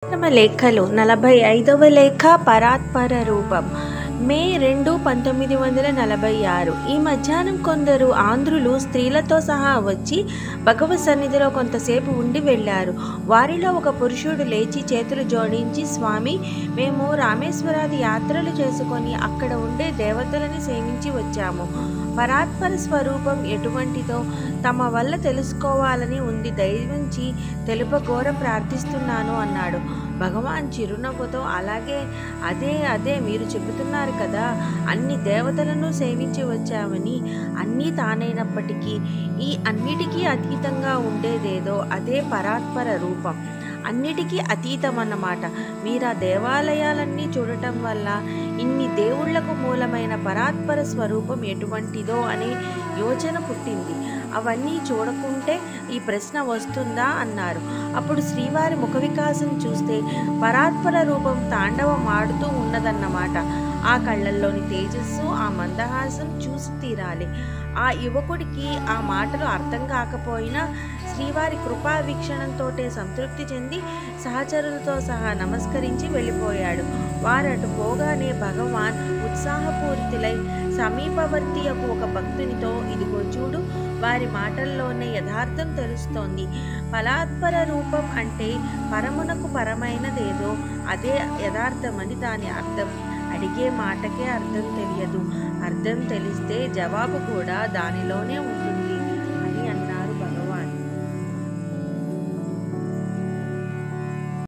లేఖలు 45వ లేఖ పరాత్పర రూపం మే 2, 1946. ఈ మధ్యాహ్నం కొందరు ఆంధ్రులు స్త్రీలతో సహా వచ్చి భగవత్ సన్నిధిలో కొంతసేపు ఉండి వెళ్ళారు. వారిలో ఒక పురుషుడు లేచి చేతులు జోడించి, స్వామి, మేము రామేశ్వరాది యాత్రలు చేసుకొని అక్కడ ఉండే దేవతలని సేవించి వచ్చాము. పరాత్పర స్వరూపం ఎటువంటిదో తమ వల్ల తెలుసుకోవాలని ఉంది, దయవుంచి తెలుపగోర ప్రార్థిస్తున్నాను అన్నాడు. భగవాన్ చిరునవ్వుతో, అలాగే, అదే మీరు చెబుతున్నారు కదా, అన్ని దేవతలను సేవించి వచ్చామని. అన్నీ తానైనప్పటికీ ఈ అన్నిటికీ అతీతంగా ఉండేదేదో అదే పరాత్పర రూపం. అన్నిటికీ అతీతమన్నమాట. మీరు ఆ దేవాలయాలన్నీ చూడటం వల్ల ఇన్ని దేవుళ్లకు మూలమైన పరాత్పర స్వరూపం ఎటువంటిదో అనే యోచన పుట్టింది. అవన్నీ చూడకుంటే ఈ ప్రశ్న వస్తుందా అన్నారు. అప్పుడు శ్రీవారి ముఖ వికాసం చూస్తే పరాత్పర రూపం తాండవం ఆడుతూ ఉన్నదన్నమాట. ఆ కళ్ళల్లోని తేజస్సు, ఆ మందహాసం చూసి తీరాలి. ఆ యువకుడికి ఆ మాటలు అర్థం కాకపోయినా శ్రీవారి కృపా వీక్షణంతోటే సంతృప్తి చెంది సహచరులతో సహా నమస్కరించి వెళ్ళిపోయాడు. వారటు పోగానే భగవాన్ ఉత్సాహపూరితులై సమీపవర్తి యొక్క ఒక భక్తునితో, ఇదిగో చూడు, వారి మాటల్లోనే యథార్థం తెలుస్తోంది. పరాత్పర రూపం అంటే పరమునకు పరమైనదేదో అదే యథార్థమని దాని అర్థం. అడిగే మాటకే అర్థం తెలియదు, అర్థం తెలిస్తే జవాబు కూడా దానిలోనే ఉంటుంది.